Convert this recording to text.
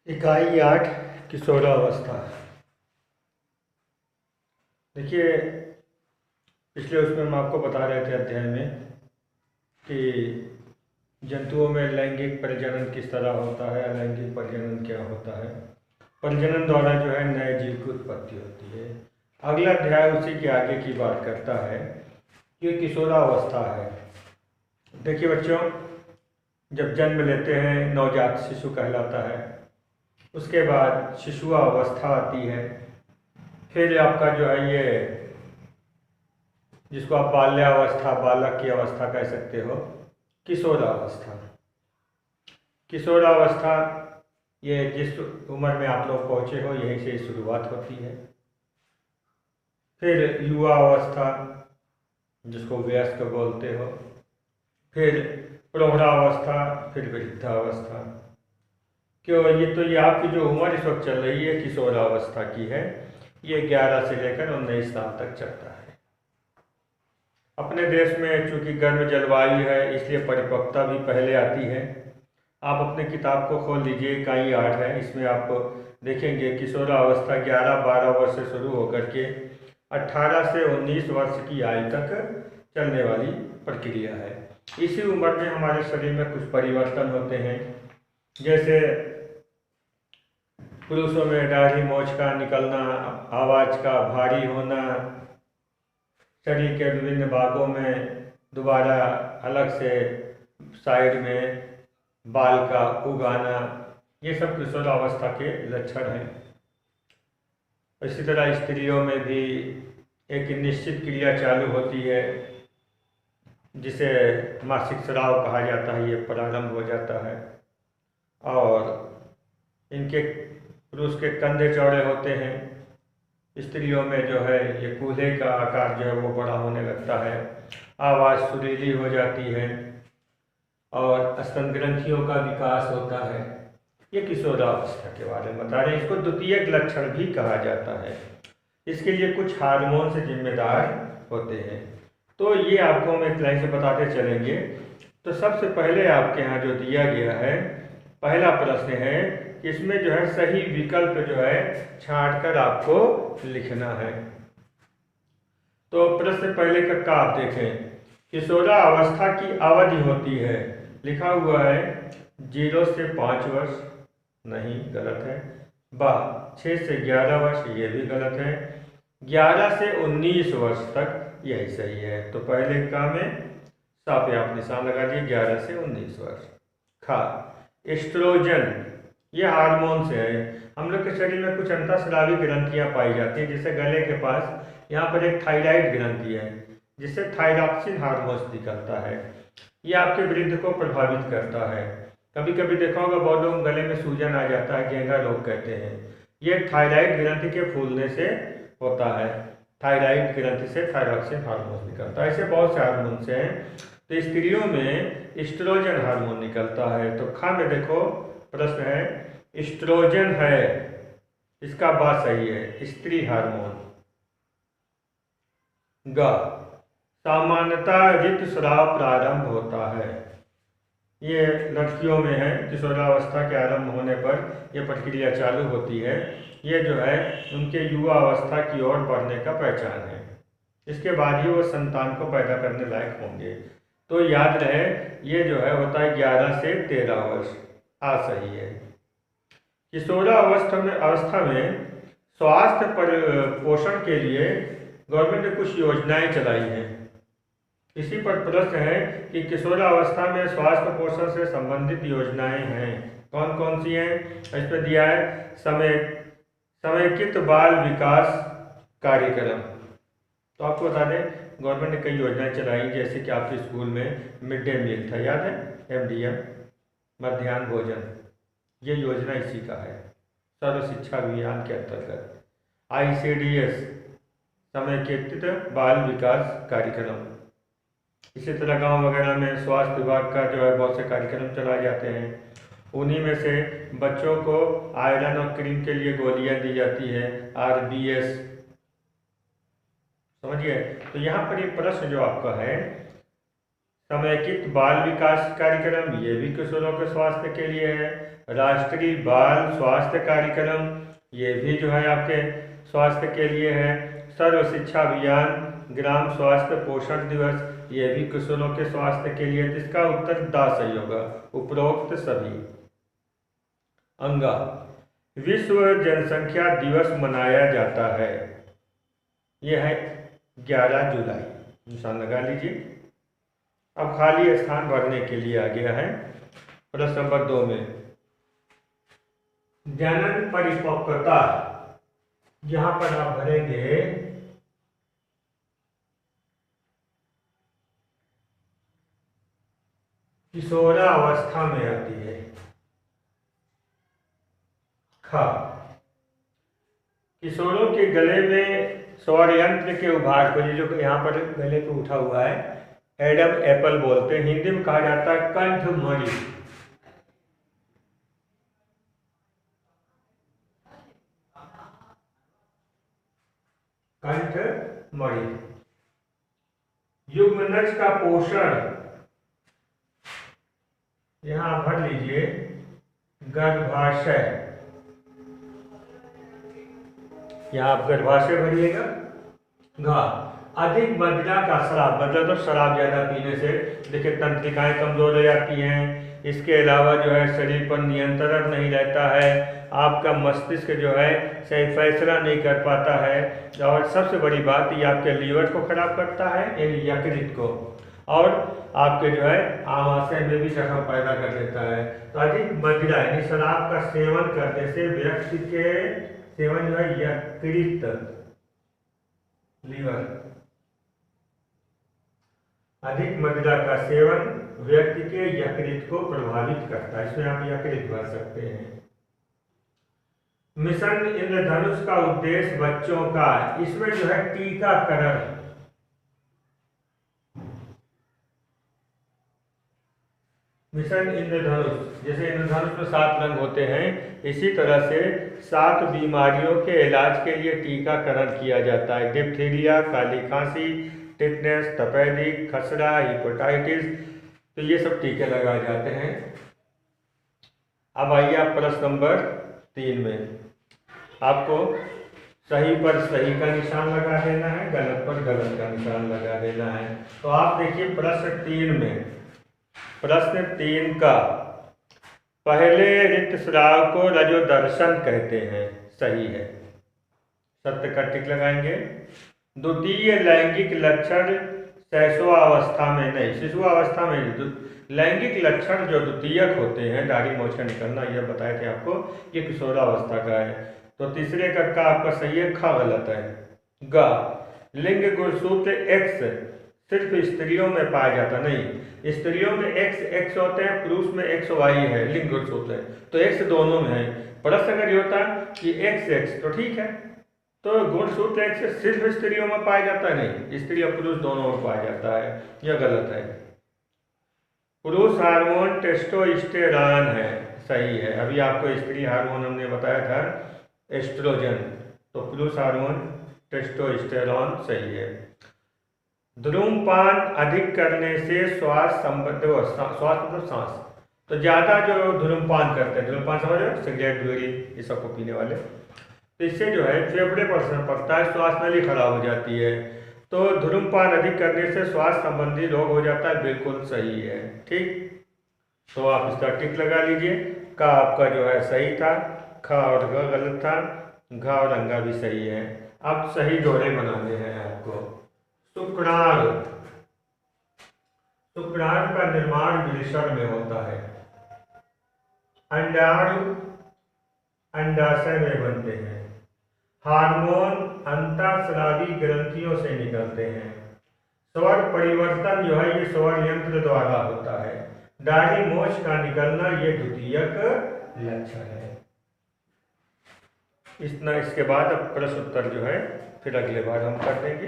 इकाई 8 किशोरावस्था। देखिए, पिछले उसमें हम आपको बता रहे थे अध्याय में कि जंतुओं में लैंगिक प्रजनन किस तरह होता है, अलैंगिक प्रजनन क्या होता है। प्रजनन द्वारा जो है नए जीव की उत्पत्ति होती है। अगला अध्याय उसी के आगे की बात करता है कि किशोरावस्था है। देखिए बच्चों, जब जन्म लेते हैं नवजात शिशु कहलाता है। उसके बाद शिशुआवस्था आती है। फिर आपका जो है ये, जिसको आप बाल्यावस्था, बालक की अवस्था कह सकते हो, किशोरावस्था। किशोरावस्था ये जिस उम्र में आप लोग पहुँचे हो यहीं से शुरुआत होती है। फिर युवा अवस्था, जिसको वयस्क बोलते हो। फिर प्रौढ़ावस्था, फिर वृद्धावस्था। क्यों, ये आपकी जो उम्र इस वक्त चल रही है किशोरावस्था की है, ये 11 से लेकर 19 साल तक चलता है। अपने देश में चूंकि गर्म जलवायु है, इसलिए परिपक्वता भी पहले आती है। आप अपने किताब को खोल लीजिए, इकाई 8 है, इसमें आप देखेंगे किशोरावस्था 11-12 वर्ष से शुरू होकर के 18 से 19 वर्ष की आयु तक चलने वाली प्रक्रिया है। इसी उम्र में हमारे शरीर में कुछ परिवर्तन होते हैं, जैसे पुरुषों में दाढ़ी मूंछ का निकलना, आवाज़ का भारी होना, शरीर के विभिन्न भागों में दोबारा अलग से साइड में बाल का उगाना, ये सब किशोरावस्था के लक्षण हैं। इसी तरह स्त्रियों में भी एक निश्चित क्रिया चालू होती है, जिसे मासिक स्राव कहा जाता है, ये प्रारंभ हो जाता है। और इनके पुरुष के कंधे चौड़े होते हैं, स्त्रियों में जो है ये कूल्हे का आकार जो है वो बड़ा होने लगता है, आवाज़ सुरीली हो जाती है और स्तन ग्रंथियों का विकास होता है। ये किशोरावस्था के बारे में बता रहे हैं। इसको द्वितीयक लक्षण भी कहा जाता है। इसके लिए कुछ हार्मोन से जिम्मेदार होते हैं। तो ये आपको हम एक लाइन से बताते चलेंगे। तो सबसे पहले आपके यहाँ जो दिया गया है, पहला प्रश्न है, इसमें जो है सही विकल्प जो है छांट कर आपको लिखना है। तो प्रश्न पहले का आप देखें, किशोरावस्था की अवधि होती है, लिखा हुआ है 0 से 5 वर्ष, नहीं, गलत है। 6 से 11 वर्ष, ये भी गलत है। 11 से 19 वर्ष तक, यही सही है। तो पहले का में साफ पे आप निशान लगा दिए, 11 से 19 वर्ष। एस्ट्रोजन, ये हार्मोन से है। हम लोग के शरीर में कुछ अंतःस्रावी ग्रंथियां पाई जाती हैं, जैसे गले के पास यहाँ पर एक थायराइड ग्रंथि है, जिससे थायरॉक्सिन हार्मोन निकलता है। ये आपके वृद्ध को प्रभावित करता है। कभी कभी देखा होगा बहुत लोगों गले में सूजन आ जाता है, घेंगा रोग कहते हैं। ये थायराइड ग्रंथि के फूलने से होता है। थायराइड ग्रंथि से थायरॉक्सिन हार्मोन निकलता है। ऐसे बहुत से हार्मोन से हैं। तो स्त्रियों में एस्ट्रोजन हार्मोन निकलता है। तो खा में देखो प्रश्न है, एस्ट्रोजन है, इसका बात सही है, स्त्री हार्मोन। सामान्यतः ऋतुस्राव प्रारंभ होता है। ये लड़कियों में है, किशोरावस्था के आरंभ होने पर यह प्रक्रिया चालू होती है। ये जो है उनके युवा अवस्था की ओर बढ़ने का पहचान है। इसके बाद ही वो संतान को पैदा करने लायक होंगे। तो याद रहे, ये जो है होता है 11 से 13 वर्ष। सही है। किशोरावस्था में स्वास्थ्य पर पोषण के लिए गवर्नमेंट ने कुछ योजनाएं चलाई हैं। इसी पर प्रश्न है कि किशोरावस्था में स्वास्थ्य पोषण से संबंधित योजनाएं हैं, कौन कौन सी हैं। इस पर दिया है समेकित बाल विकास कार्यक्रम। तो आपको बता दें, गवर्नमेंट ने कई योजनाएं चलाई, जैसे कि आपके स्कूल में मिड डे मील था, याद है, MDM, मध्याह्न भोजन, ये योजना इसी का है, सर्व शिक्षा अभियान के अंतर्गत। ICDS, समेकित बाल विकास कार्यक्रम। इसी तरह गांव वगैरह में स्वास्थ्य विभाग का जो है बहुत से कार्यक्रम चलाए जाते हैं। उन्हीं में से बच्चों को आयरन और क्रीम के लिए गोलियां दी जाती है, RBS, समझिए। तो यहाँ पर एक प्रश्न जो आपका है, समेकित बाल विकास कार्यक्रम, ये भी किशोरों के स्वास्थ्य के लिए है। राष्ट्रीय बाल स्वास्थ्य कार्यक्रम, ये भी जो है आपके स्वास्थ्य के लिए है। सर्व शिक्षा अभियान, ग्राम स्वास्थ्य पोषण दिवस, ये भी किशोरों के स्वास्थ्य के लिए। इसका उत्तर द सही होगा, उपरोक्त सभी। अंगा, विश्व जनसंख्या दिवस मनाया जाता है, यह है 11 जुलाई, निशान लगा लीजिए। अब खाली स्थान भरने के लिए आ गया है प्रश्न नंबर 2 में। जनन परिपक्वता, यहां पर आप भरेंगे किशोरावस्था में आती है। खा, किशोरों के गले में स्वर यंत्र के उभार को, ये जो यहाँ पर गले पे उठा हुआ है, एडम एप्पल बोलते हैं। हिंदी में कहा जाता है कंठमणि। कंठमणि। युग्मनज का पोषण, यहां भर लीजिए गर्भाशय, यहां आप गर्भाशय भरिएगा। घा, अधिक मदिरा का शराब, मतलब तो शराब ज्यादा पीने से देखिए तंत्रिकाएं कमजोर हो जाती हैं। इसके अलावा जो है शरीर पर नियंत्रण नहीं रहता है, आपका मस्तिष्क जो है सही फैसला नहीं कर पाता है, और सबसे बड़ी बात ये आपके लीवर को खराब करता है, यानी यकृत को, और आपके जो है आमाशय में भी जख्म पैदा कर देता है। तो अधिक मदिरा यानी शराब का सेवन करने से व्यक्ति के सेवन जो है यकृत, लीवर, अधिक मदिरा का सेवन व्यक्ति के यकृत को प्रभावित करता है, इसमें आप यकृत भर सकते हैं। मिशन इंद्रधनुष का उद्देश्य बच्चों का, इसमें जो है टीकाकरण, मिशन इंद्रधनुष, जैसे इंद्रधनुष में 7 रंग होते हैं, इसी तरह से 7 बीमारियों के इलाज के लिए टीकाकरण किया जाता है। डिप्थीरिया, काली खांसी, टिटनेस, तपेदिक, खसरा, हेपेटाइटिस, तो ये सब टीके लगाए जाते हैं। अब आइए आप प्रश्न नंबर 3 में, आपको सही पर सही का निशान लगा देना है, गलत पर गलत का निशान लगा देना है। तो आप देखिए प्रश्न 3 में, प्रश्न 3 का पहले ऋतुस्राव को रजोदर्शन कहते हैं, सही है, सत्य का टिक लगाएंगे। द्वितीय लैंगिक लक्षण शैशवावस्था में नहीं, शिशुअवस्था में लैंगिक लक्षण जो द्वितीयक होते हैं, दाढ़ी मूंछ का निकलना, यह बताए थे आपको, ये किशोरावस्था का है। तो तीसरे का आपका सही है, खा गलत है। गा, लिंग गुणसूत्र एक्स सिर्फ स्त्रियों में पाया जाता नहीं, स्त्रियों में एक्स होते हैं, पुरुष में XY है, लिंग गुणसूत्र है, तो एक्स दोनों में है। प्रश्न अगर ये होता कि XX तो ठीक है, तो गुणसूत्र एक्स सिर्फ स्त्रियों में पाया जाता है, नहीं, स्त्री और पुरुष दोनों में पाया जाता है, यह गलत है। पुरुष हार्मोन टेस्टोस्टेरॉन है, सही है। अभी आपको स्त्री हार्मोन हमने बताया था एस्ट्रोजन, तो पुरुष हार्मोन टेस्टोस्टेरॉन सही है। धूम्रपान अधिक करने से श्वास संबंध, श्वास मतलब सांस, तो ज्यादा जो धूम्रपान करते हैं, धूम्रपान समझ रहे हो, सिगरेट, बीड़ी, ये सबको पीने वाले, तो इससे जो है फेफड़े पर असर पड़ता है, श्वास नली खराब हो जाती है। तो धूम्रपान अधिक करने से श्वास संबंधी रोग हो जाता है, बिल्कुल सही है, ठीक। तो आप इसका टिक लगा लीजिए। का आपका जो है सही था, खा और ग गलत था, घा और अंगा भी सही है। अब सही जोड़े बनाने हैं आपको। शुक्राणु, शुक्राणु का निर्माण वृषण में होता है। अंडाणु अंडाशय में बनते हैं। हार्मोन अंतःस्रावी ग्रंथियों से निकलते हैं। स्वर परिवर्तन जो है ये स्वर यंत्र द्वारा होता है। दाढ़ी मूंछ का निकलना ये द्वितीयक लक्षण है। इतना, इसके बाद अब प्रश्न उत्तर जो है फिर अगले बार हम कर देंगे।